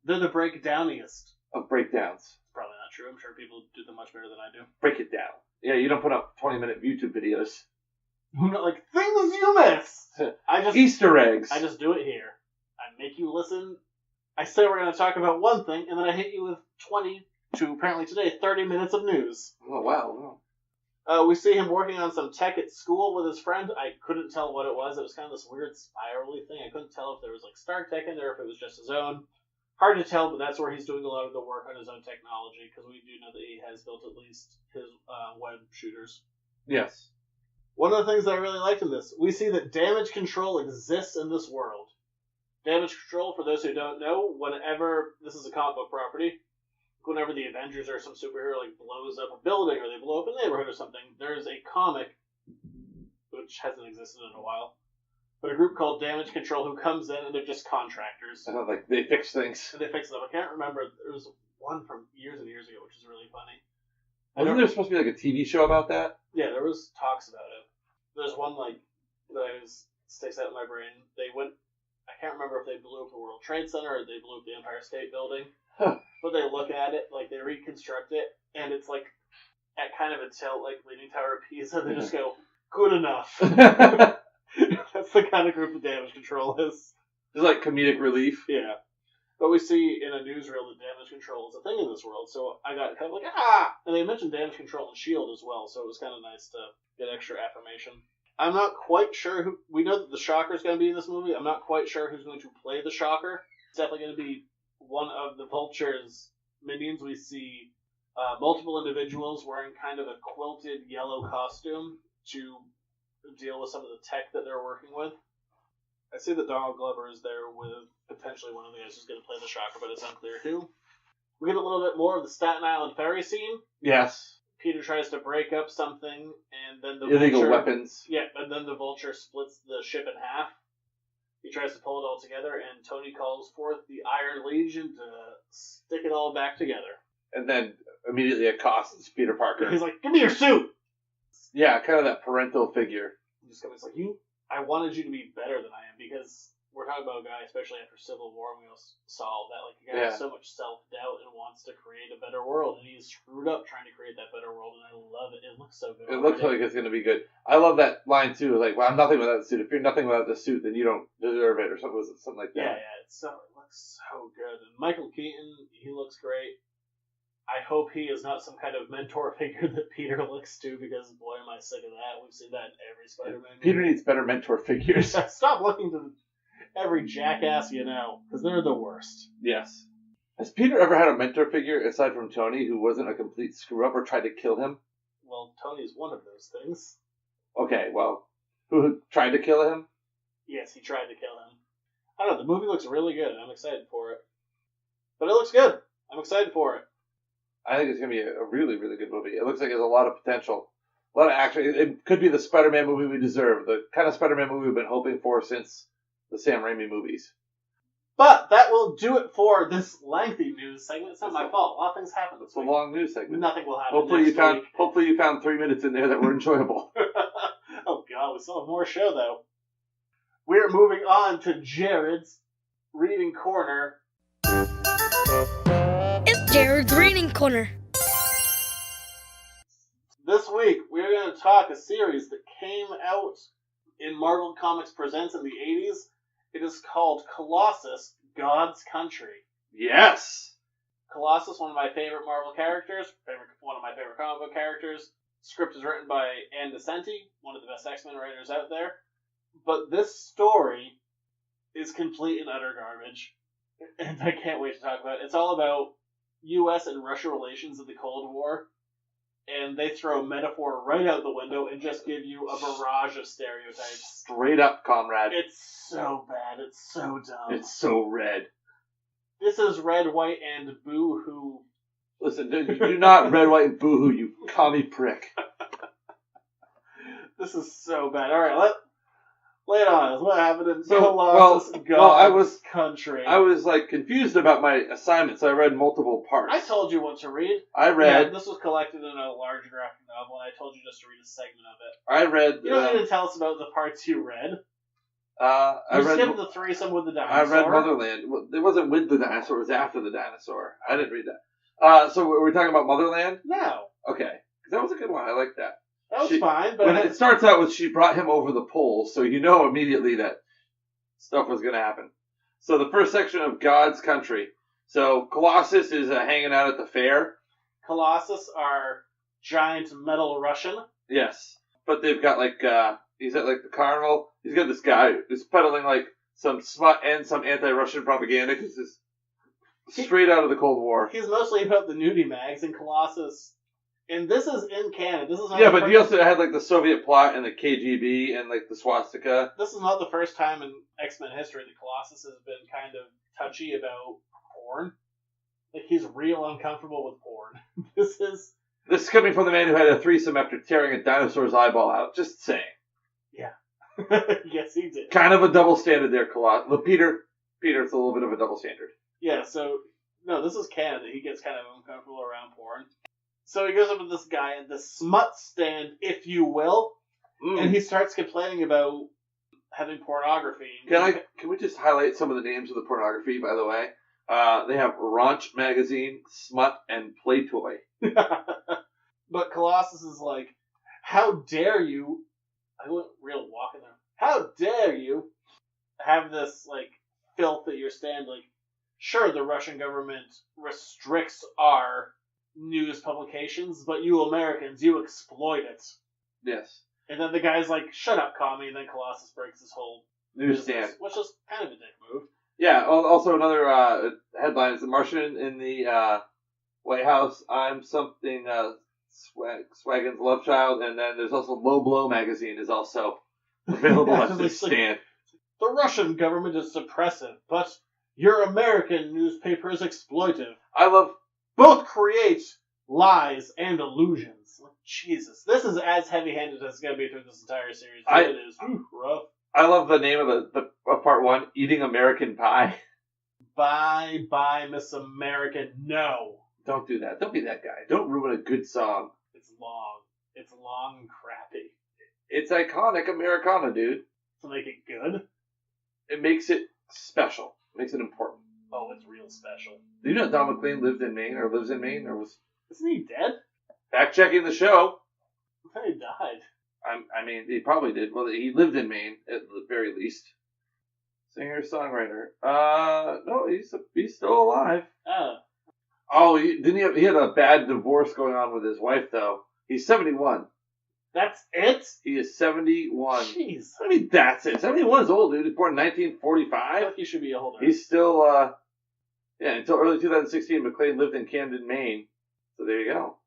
They're the breakdowniest. Of breakdowns. It's probably not true. I'm sure people do them much better than I do. Break it down. Yeah, you don't put up 20-minute YouTube videos. Who know, like, things you missed. Easter eggs. I just do it here. I make you listen. I say we're going to talk about one thing, and then I hit you with 20 to, apparently today, 30 minutes of news. Oh, wow. We see him working on some tech at school with his friend. I couldn't tell what it was. It was kind of this weird spirally thing. I couldn't tell if there was, like, Stark Tech in there or if it was just his own. Hard to tell, but that's where he's doing a lot of the work on his own technology, because we do know that he has built at least his web shooters. Yes. One of the things that I really liked in this, we see that damage control exists in this world. Damage control, for those who don't know, whenever, this is a comic book property, whenever the Avengers or some superhero like blows up a building or they blow up a neighborhood or something, there's a comic, which hasn't existed in a while, but a group called Damage Control who comes in and they're just contractors. I don't like they fix things. And they fix them. I can't remember, there was one from years and years ago, which is really funny. Wasn't there supposed to be like a TV show about that? Yeah, there was talks about it. There's one like that sticks out in my brain. They went. I can't remember if they blew up the World Trade Center or they blew up the Empire State Building. Huh. But they look at it, like they reconstruct it, and it's like at kind of a tilt, like Leaning Tower of Pisa. They just go, "Good enough." That's the kind of group that Damage Control is. It's like comedic relief. Yeah. But we see in a newsreel that damage control is a thing in this world, so I got kind of like, ah! And they mentioned damage control and S.H.I.E.L.D. as well, so it was kind of nice to get extra affirmation. I'm not quite sure who... We know that the Shocker's going to be in this movie. I'm not quite sure who's going to play the Shocker. It's definitely going to be one of the Vulture's minions. We see multiple individuals wearing kind of a quilted yellow costume to deal with some of the tech that they're working with. I see that Donald Glover is there with potentially one of the guys who's going to play the Shocker, but it's unclear who. We get a little bit more of the Staten Island ferry scene. Yes. Peter tries to break up something, and then the illegal Vulture, weapons. Yeah, and then the Vulture splits the ship in half. He tries to pull it all together, and Tony calls forth the Iron Legion to stick it all back together. And then immediately accosts Peter Parker. He's like, "Give me your suit!" Yeah, kind of that parental figure. He's like, I wanted you to be better than I am, because we're talking about a guy, especially after Civil War, and we all saw that, like, a guy has so much self-doubt and wants to create a better world, and he's screwed up trying to create that better world, and I love it. It looks so good. It looks like it's going to be good. I love that line, too. Like, well, I'm nothing without the suit. If you're nothing without the suit, then you don't deserve it, or something like that. Yeah, it looks so good. And Michael Keaton, he looks great. I hope he is not some kind of mentor figure that Peter looks to, because boy, am I sick of that. We've seen that in every Spider-Man movie. Peter needs better mentor figures. Stop looking to every jackass you know, because they're the worst. Yes. Has Peter ever had a mentor figure aside from Tony who wasn't a complete screw-up or tried to kill him? Well, Tony's one of those things. Okay, well, who tried to kill him? Yes, he tried to kill him. I don't know, the movie looks really good, and I'm excited for it. But it looks good. I'm excited for it. I think it's going to be a really, really good movie. It looks like it has a lot of potential. A lot of action. It could be the Spider-Man movie we deserve. The kind of Spider-Man movie we've been hoping for since the Sam Raimi movies. But that will do it for this lengthy news segment. It's not my fault. A lot of things happen this It's a week. long news segment. Nothing will happen Hopefully next week. Hopefully you found 3 minutes in there that were enjoyable. Oh god, we still have more show though. We're moving on to Jared's Reading Corner. It's Jared's Reading Corner. This week, we're going to talk a series that came out in Marvel Comics Presents in the 80s. It is called Colossus, God's Country. Yes! Colossus, one of my favorite Marvel characters, one of my favorite comic book characters. Script is written by Ann Nocenti, one of the best X-Men writers out there. But this story is complete and utter garbage. And I can't wait to talk about it. It's all about U.S. and Russia relations in the Cold War. And they throw metaphor right out the window and just give you a barrage of stereotypes. Straight up, comrade. It's so bad. It's so dumb. It's so red. This is red, white, and boo-hoo. Listen, do not red, white, and boo-hoo, you commie prick. This is so bad. Alright, lay it on us. What happened in Colossus, Country? I was confused about my assignment, so I read multiple parts. I told you what to read. I read. Yeah, this was collected in a large graphic novel, and I told you just to read a segment of it. I read. You don't need to tell us about the parts you read. I read. Skipped the threesome with the dinosaur. I read Motherland. It wasn't with the dinosaur; it was after the dinosaur. I didn't read that. So we're talking about Motherland. No. Okay, that was a good one. I like that. That was fine, but when it starts out with she brought him over the pole, so you know immediately that stuff was going to happen. So the first section of God's Country. So Colossus is hanging out at the fair. Colossus are giant metal Russian. Yes, but they've got he's at the carnival. He's got this guy who's peddling some smut and some anti-Russian propaganda because it's straight out of the Cold War. He's mostly about the nudie mags, and Colossus. And this is in canon. This is not but you also had the Soviet plot and the KGB and the swastika. This is not the first time in X-Men history that Colossus has been kind of touchy about porn. He's real uncomfortable with porn. This is coming from the man who had a threesome after tearing a dinosaur's eyeball out. Just saying. Yeah. Yes, he did. Kind of a double standard there, Colossus. Well, Peter, it's a little bit of a double standard. Yeah, so, no, this is canon. He gets kind of uncomfortable around porn. So he goes up to this guy at the smut stand, if you will, and he starts complaining about having pornography. Can we just highlight some of the names of the pornography, by the way? They have Raunch Magazine, Smut, and Playtoy. But Colossus is like, how dare you... I went real walking there. How dare you have this, filth at your stand? Sure, the Russian government restricts our news publications, but you Americans, you exploit it. Yes. And then the guy's like, shut up, commie, and then Colossus breaks his whole newsstand. Which is kind of a dick move. Yeah, also another headline is The Martian in the White House. I'm something, Swaggins' love child, and then there's also Low Blow magazine is also available at this stand. The Russian government is suppressive, but your American newspaper is exploitive. Both create lies and illusions. Jesus, this is as heavy-handed as it's going to be through this entire series. It is rough. I love the name of part one, Eating American Pie. Bye, Miss American. No. Don't do that. Don't be that guy. Don't ruin a good song. It's long. It's long and crappy. It's iconic Americana, dude. To make it good? It makes it special. It makes it important. Oh, it's real special. Do you know Don McLean lives in Maine, or was... Isn't he dead? Fact-checking the show. I thought he died. I mean, he probably did. Well, he lived in Maine, at the very least. Singer-songwriter. No, he's still alive. Oh, he had a bad divorce going on with his wife, though. He's 71. That's it? He is 71. Jeez. I mean, that's it. 71 is old, dude. He was born in 1945. I feel like he should be older. He's still, until early 2016, McLean lived in Camden, Maine. So there you go.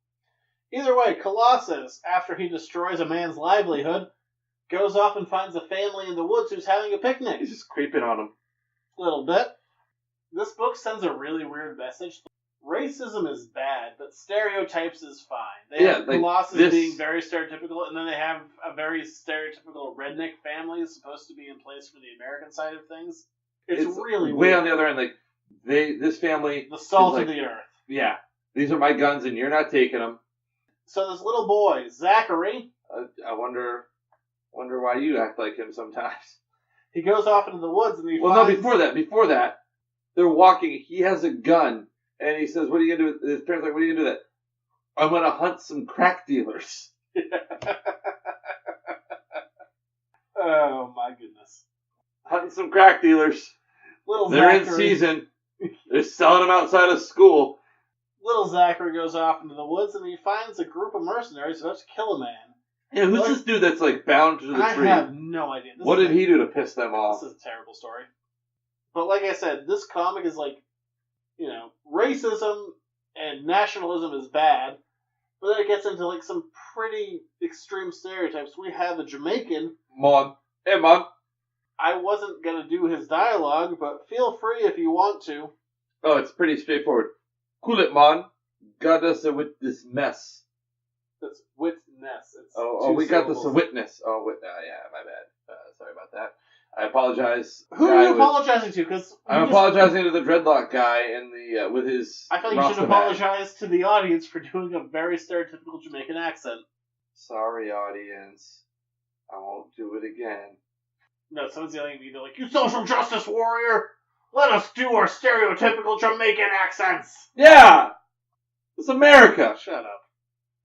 Either way, Colossus, after he destroys a man's livelihood, goes off and finds a family in the woods who's having a picnic. He's just creeping on them. A little bit. This book sends a really weird message. Racism is bad, but stereotypes is fine. They have Colossus being very stereotypical, and then they have a very stereotypical redneck family is supposed to be in place for the American side of things. It's really way weird. on the other end. Like this family, The salt is of the earth. Yeah, these are my guns, and you're not taking them. So this little boy, Zachary, I wonder why you act like him sometimes. he goes off into the woods and he Well, finds... no, before that, they're walking. He has a gun, and he says, "What are you gonna do?" His parents are like, "What are you gonna do?" That I'm gonna hunt some crack dealers. Oh my goodness. Hunting some crack dealers. Little They're Zachary, in season. They're selling them outside of school. Little Zachary goes off into the woods and he finds a group of mercenaries who have to kill a man. Yeah, who's this dude that's like bound to the tree? I have no idea. What did he do to piss them off? This is a terrible story. But like I said, this comic is like, racism and nationalism is bad, but then it gets into like some pretty extreme stereotypes. We have a Jamaican. Mon. Hey, Mon. I wasn't going to do his dialogue, but feel free if you want to. Oh, it's pretty straightforward. Cool it, Mon. Got us with this mess. That's witness. It's We got this a syllables. witness. Yeah, my bad. Sorry about that. I apologize. Who are you apologizing to? Because I'm apologizing to the dreadlock guy in the with his. I feel like you should apologize to the audience for doing a very stereotypical Jamaican accent. Sorry, audience. I won't do it again. No, someone's yelling at me. They're like, "You social justice warrior! Let us do our stereotypical Jamaican accents!" Yeah! It's America! Shut up.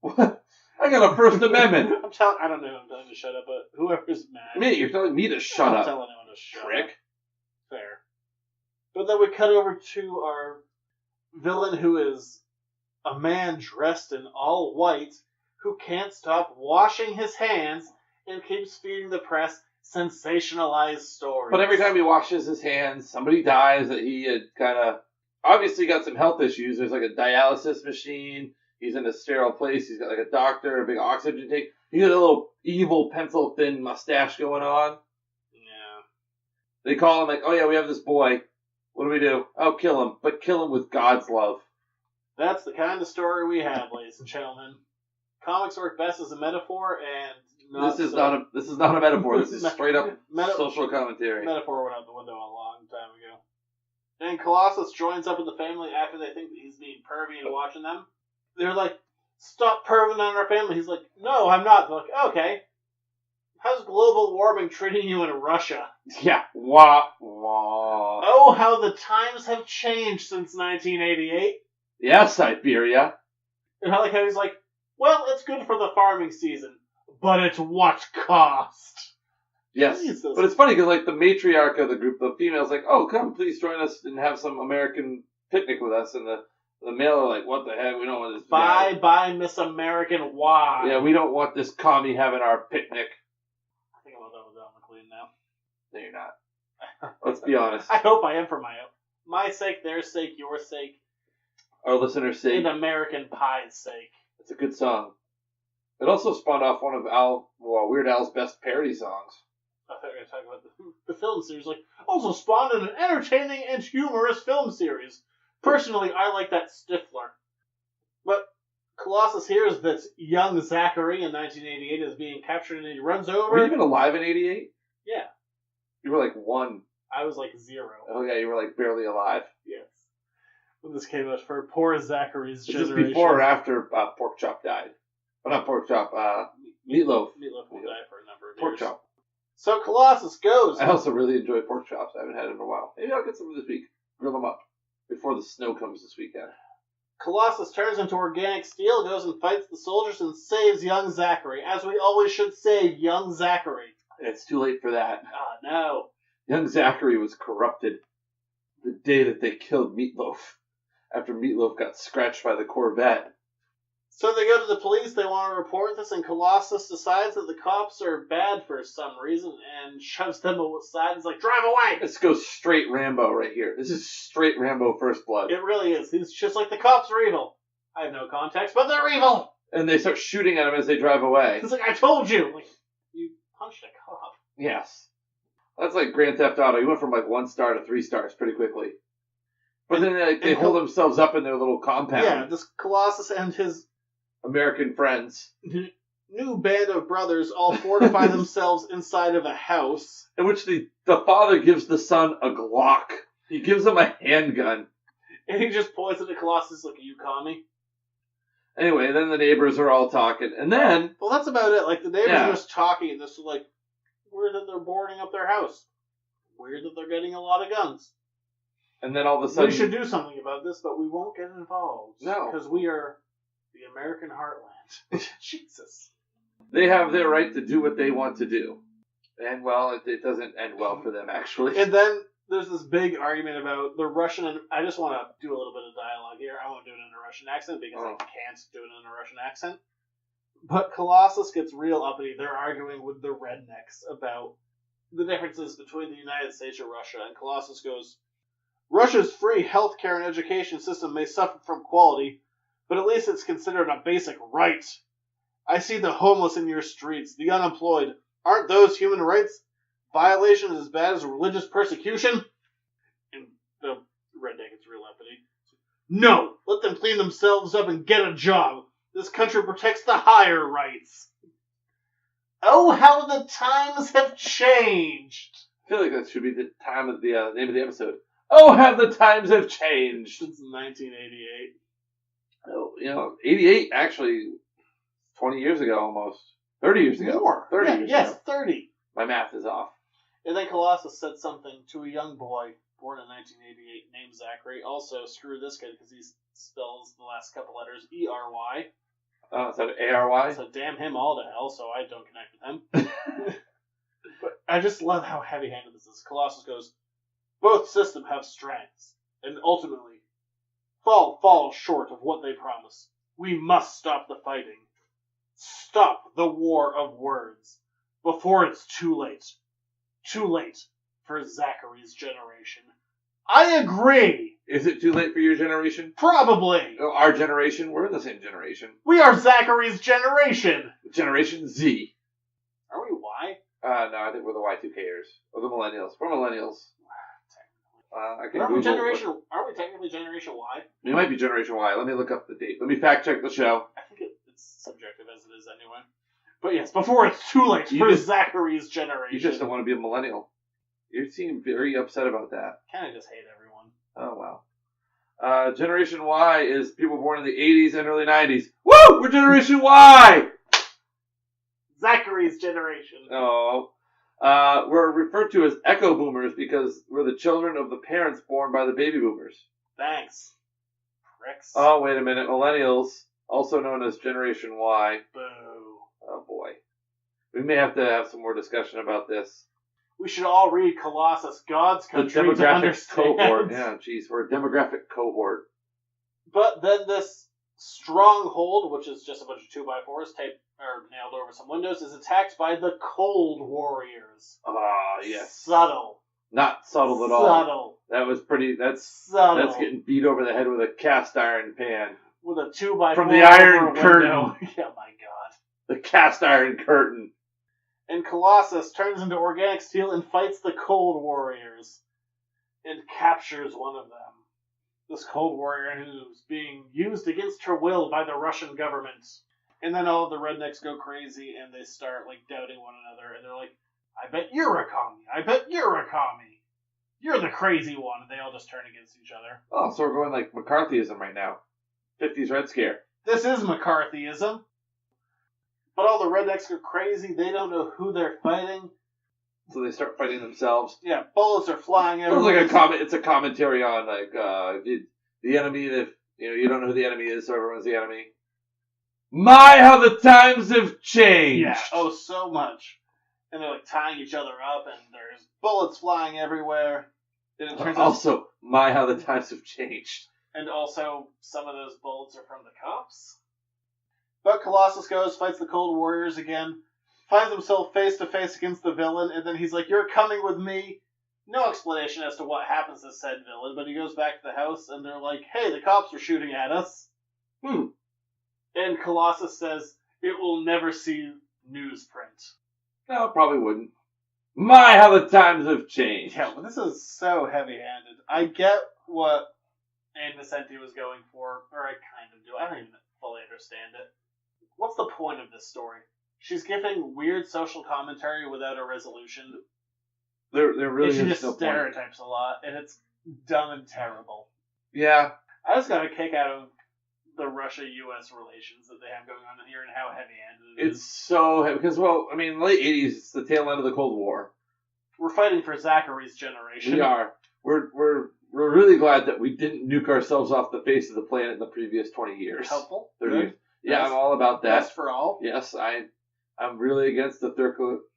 What? I got a First Amendment. I don't know who I'm telling to shut up, but whoever's mad. Me, you're telling me to shut I'm up. telling anyone to shut Prick. up. Fair. But then we cut over to our villain, who is a man dressed in all white, who can't stop washing his hands and keeps feeding the press sensationalized stories. But every time he washes his hands, somebody dies that he had kind of obviously got some health issues. There's like a dialysis machine. He's in a sterile place. He's got like a doctor, a big oxygen tank. He got a little evil pencil thin mustache going on. Yeah. They call him like, "Oh yeah, we have this boy. What do we do? Oh, kill him, but kill him with God's love." That's the kind of story we have, ladies and gentlemen. Comics work best as a metaphor, and not This is not a metaphor. This is straight up Meta- social commentary. Metaphor went out the window a long time ago. And Colossus joins up with the family after they think that he's being pervy and watching them. They're like, "Stop perving on our family." He's like, "No, I'm not." They're like, "Okay. How's global warming treating you in Russia?" Yeah. Wah wah. Oh, how the times have changed since 1988. Yeah, Siberia. And I like how he's like, "Well, it's good for the farming season, but at what cost?" Yes, Jesus. but it's funny because like the matriarch of the group, the female's like, "Oh, come, please join us and have some American picnic with us," and the male are like, "What the heck? We don't want this." Bye, bye, Miss American. Why? Yeah, we don't want this commie having our picnic. I think I'm all done with Don McLean now. No, you're not. Let's be honest. I hope I am for my sake, their sake, your sake, Our listeners say and American Pie's sake. it's a good song. It also spawned off one of Weird Al's best parody songs. I thought we were going to talk about the film series. Like, also spawned in an entertaining and humorous film series. Personally, I like that Stifler. But Colossus hears that young Zachary in 1988 is being captured and he runs over. Were you even alive in '88? Yeah. You were like 1. I was like 0. Oh yeah, you were like barely alive. Yes. When this came out for poor Zachary's Is this generation. before or after Pork Chop died? Well, not Pork Chop, Meatloaf. Meatloaf will die for a number of Pork years. Chop. So Colossus goes. I also really enjoy pork chops. I haven't had it in a while. Maybe I'll get some this week. Grill them up before the snow comes this weekend. Colossus turns into organic steel, goes and fights the soldiers, and saves young Zachary, as we always should save young Zachary. It's too late for that. Ah, no. Young Zachary was corrupted the day that they killed Meatloaf. After Meatloaf got scratched by the Corvette. So they go to the police, they want to report this, and Colossus decides that the cops are bad for some reason, and shoves them aside and is like, "Drive away!" This goes straight Rambo right here. This is straight Rambo First Blood. It really is. He's just like, the cops are evil. I have no context, but they're evil! And they start shooting at him as they drive away. It's like, I told you! Like, you punched a cop. Yes. That's like Grand Theft Auto. You went from like 1 star to 3 stars pretty quickly. But then they hold themselves up in their little compound. Yeah, this Colossus and his American friends. new band of brothers all fortify themselves inside of a house. In which the father gives the son a Glock. He gives him a handgun. And he just points at the Colossus like, you commie? Anyway, then the neighbors are all talking. And then... Well, that's about it. Like, the neighbors are just talking, and this is like, weird that they're boarding up their house. Weird that they're getting a lot of guns. And then all of a sudden... We should do something about this, but we won't get involved. No. Because we are the American heartland. Jesus. They have their right to do what they want to do. And, well, it doesn't end well for them, actually. And then there's this big argument about the Russian, and I just want to do a little bit of dialogue here. I won't do it in a Russian accent because I can't do it in a Russian accent. But Colossus gets real uppity. They're arguing with the rednecks about the differences between the United States and Russia. And Colossus goes, Russia's free healthcare and education system may suffer from quality, but at least it's considered a basic right. I see the homeless in your streets, the unemployed. Aren't those human rights violations as bad as religious persecution? And the redneck gets real uppity. No! Let them clean themselves up and get a job. This country protects the higher rights. Oh, how the times have changed! I feel like that should be the time of the name of the episode. Oh, how the times have changed! Since 1988. Oh, 88, actually, 20 years ago almost. 30 years ago. More. 30 years yes, ago. 30. My math is off. And then Colossus said something to a young boy born in 1988 named Zachary. Also, screw this kid because he spells the last couple letters E-R-Y. Oh, is that A-R-Y? So damn him all to hell, so I don't connect with him. But I just love how heavy-handed this is. Colossus goes, both systems have strengths, and ultimately fall short of what they promise. We must stop the fighting. Stop the war of words before it's too late. Too late for Zachary's generation. I agree! Is it too late for your generation? Probably! Our generation? We're in the same generation. We are Zachary's generation! Generation Z. Are we Y? No, I think we're the Y2Kers. Or the millennials. We're millennials. Aren't we technically Generation Y? We might be Generation Y. Let me look up the date. Let me fact check the show. I think it's subjective as it is anyway. But yes, before it's too late for Zachary's generation. You just don't want to be a millennial. You seem very upset about that. Kind of just hate everyone. Oh, wow. Generation Y is people born in the 80s and early 90s. Woo! We're Generation Y! Zachary's generation. Oh. We're referred to as echo boomers because we're the children of the parents born by the baby boomers. Thanks. Pricks. Oh, wait a minute. Millennials, also known as Generation Y. Boo. Oh, boy. We may have to have some more discussion about this. We should all read Colossus, God's Country, the demographic to understand. cohort. Yeah, jeez, we're a demographic cohort. But then this stronghold, which is just a bunch of 2x4s taped or nailed over some windows, is attacked by the Cold Warriors. Ah, yes. Subtle. Not subtle at all. Subtle. That was pretty. That's subtle. That's getting beat over the head with a cast iron pan. With a 2x4 from the Iron Curtain. Oh my god. The cast iron curtain. And Colossus turns into organic steel and fights the Cold Warriors. And captures one of them. This Cold Warrior who's being used against her will by the Russian government. And then all of the rednecks go crazy and they start doubting one another. And they're like, I bet you're a commie. I bet you're a commie. You're the crazy one. And they all just turn against each other. Oh, so we're going McCarthyism right now. 50s Red Scare. This is McCarthyism. But all the rednecks go crazy. They don't know who they're fighting. So they start fighting themselves. Yeah, bullets are flying everywhere. It's a commentary on the enemy. That you don't know who the enemy is, so everyone's the enemy. My, how the times have changed! Yeah, oh, so much. And they're tying each other up, and there's bullets flying everywhere. And it turns also, my, how the times have changed. And also, some of those bullets are from the cops. But Colossus goes, fights the Cold Warriors again, finds himself face to face against the villain, and then he's like, "You're coming with me." No explanation as to what happens to said villain, but he goes back to the house, and they're like, "Hey, the cops are shooting at us." And Colossus says, "It will never see newsprint." No, it probably wouldn't. My, how the times have changed. Yeah, but this is so heavy-handed. I get what Anne Vicente was going for, or I kind of do. I don't even fully understand it. What's the point of this story? She's giving weird social commentary without a resolution. There really She is just no point. stereotypes a lot, and it's dumb and terrible. Yeah. I just got a kick out of the Russia-U.S. relations that they have going on here and how heavy-handed it is. It's so... Because, well, I mean, late 80s, it's the tail end of the Cold War. We're fighting for Zachary's generation. We are. We're really glad that we didn't nuke ourselves off the face of the planet in the previous 20 years. Helpful. 30 Good. years. Yeah, Best- I'm all about that. Best for all. Yes, I'm really against the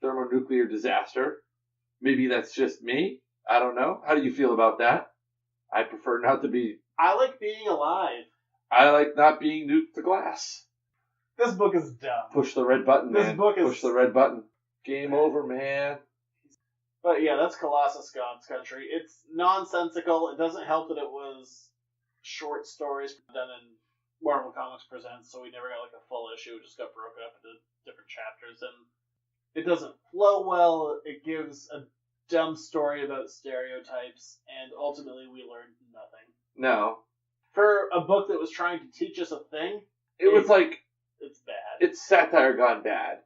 thermonuclear disaster. Maybe that's just me. I don't know. How do you feel about that? I prefer not to be... I like being alive. I like not being nuked to glass. This book is dumb. Push the red button, This man. book is- Push the red button. Game over, man. But yeah, that's Colossus God's Country. It's nonsensical. It doesn't help that it was short stories done in Marvel Comics Presents, so we never got like a full issue. It just got broken up into different chapters, and it doesn't flow well. It gives a dumb story about stereotypes, and ultimately we learned nothing. No. For a book that was trying to teach us a thing, It was like... it's bad. It's satire gone bad.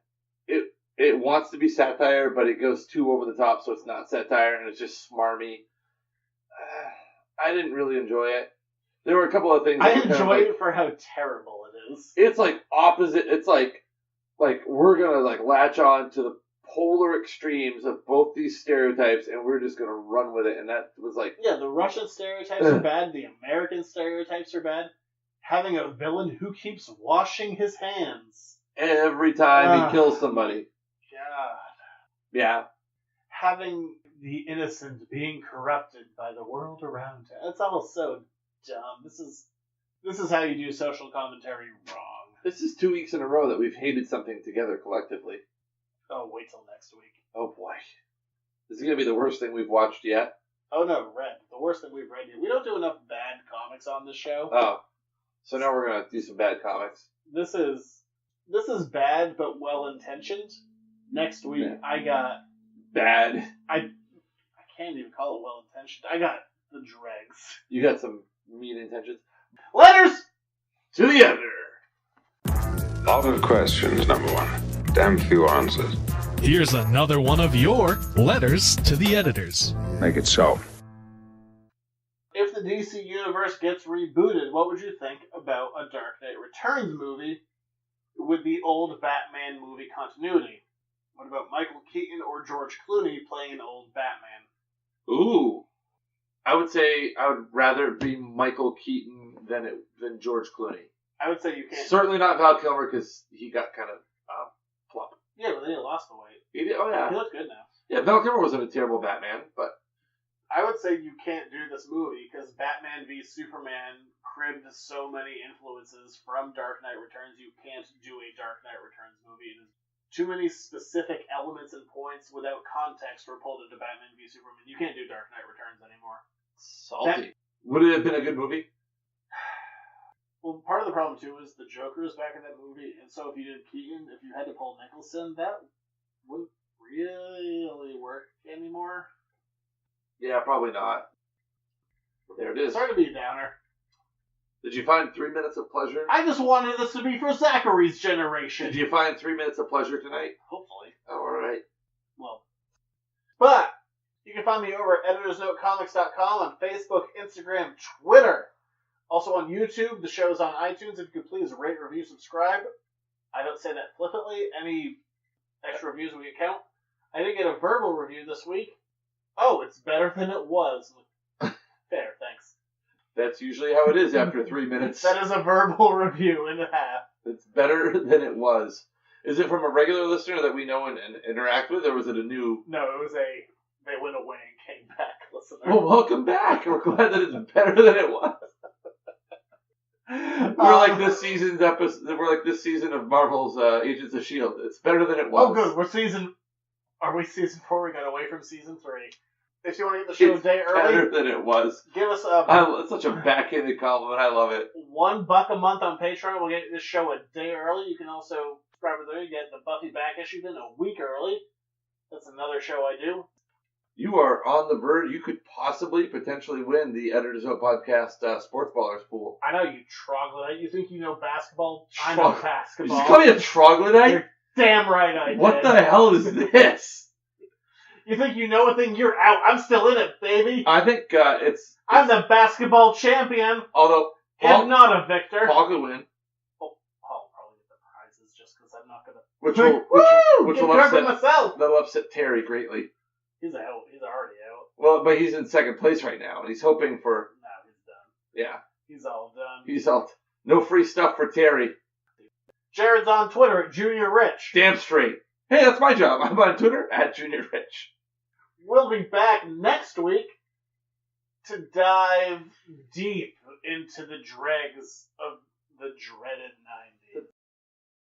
It wants to be satire, but it goes too over the top, so it's not satire, and it's just smarmy. I didn't really enjoy it. There were a couple of things. I that were kind of enjoyed like, it for how terrible it is. It's like opposite. It's like we're gonna like latch on to the polar extremes of both these stereotypes, and we're just gonna run with it. And that was like, Yeah, the Russian stereotypes are bad. The American stereotypes are bad. Having a villain who keeps washing his hands. every time he kills somebody. God. Yeah. Having the innocent being corrupted by the world around him. It's almost so dumb. This is how you do social commentary wrong. This is 2 weeks in a row that we've hated something together collectively. Oh, wait till next week. Oh boy. This is gonna be the worst thing we've watched yet. Oh no, read. The worst thing we've read yet. We don't do enough bad comics on this show. Oh. So now we're gonna do some bad comics. This is bad but well intentioned. Next week I got Bad. I can't even call it well intentioned. I got the dregs. You got some mean intentions. Letters To the editor. Lot of questions, number one. Damn few answers. Here's another one of your letters to the editors. Make it so. If the DC Universe gets rebooted, what would you think about a Dark Knight Returns movie with the old Batman movie continuity? What about Michael Keaton or George Clooney playing an old Batman? Ooh. I would say I would rather it be Michael Keaton than George Clooney. I would say you can't. Certainly not Val Kilmer because he got kind of plump. Yeah, but then he lost the weight. He did. Oh yeah. He looks good now. Yeah, Val Kilmer wasn't a terrible Batman, but I would say you can't do this movie because Batman v Superman cribbed so many influences from Dark Knight Returns. You can't do a Dark Knight Returns movie. It is too many specific elements and points without context were pulled into Batman v Superman. You can't do Dark Knight Returns anymore. salty. Would it have been a good movie? Well, part of the problem too is the Joker is back in that movie, and so if you did Keaton, if you had to pull Nicholson, that wouldn't really work anymore. Yeah, probably not. There it is. Sorry to be a downer. Did you find 3 minutes of pleasure? I just wanted this to be for Zachary's generation. Did you find 3 minutes of pleasure tonight? Hopefully. Oh, all right. Well, but you can find me over at editorsnotecomics.com on Facebook, Instagram, Twitter. Also on YouTube. The show's on iTunes. If you could please rate, review, subscribe. I don't say that flippantly. Any extra reviews we can count. I did get a verbal review this week. Oh, it's better than it was. Fair, thanks. That's usually how it is after 3 minutes. That is a verbal review and a half. It's better than it was. Is it from a regular listener that we know and interact with, or was it a new... No, it was a they went away and came back listener. Well, welcome back. We're glad that it's better than it was. We're like this season's episode. We're like this season of Marvel's Agents of S.H.I.E.L.D. It's better than it was. Oh, good. Are we season 4? We got away from season 3. If you want to get the show It's a day early, better than it was. give us It's such a backhanded compliment. I love it. $1 a month on Patreon. We'll get this show a day early. You can also subscribe there. You get the Buffy back issue then a week early. That's another show I do. You are on the verge. You could potentially win the Editors Note Podcast Sports Ballers pool. I know you troglodyte. You think you know basketball? I know Did basketball. you call me a troglodyte? Damn right I did. What the hell is this? You think you know a thing? You're out. I'm still in it, baby. I think I'm the basketball champion. Although If not a victor. Paul could win. Oh, Paul will probably get the prizes just because I'm not gonna. Which Get will credit upset myself. that'll upset Terry greatly. He's out. He's already out. Well, but he's in second place right now, and he's hoping for. No, he's done. Yeah, He's all done. he's out. No free stuff for Terry. Jared's on Twitter at Junior Rich. Damn straight. Hey, that's my job. I'm on Twitter at Junior Rich. We'll be back next week to dive deep into the dregs of the dreaded 90s.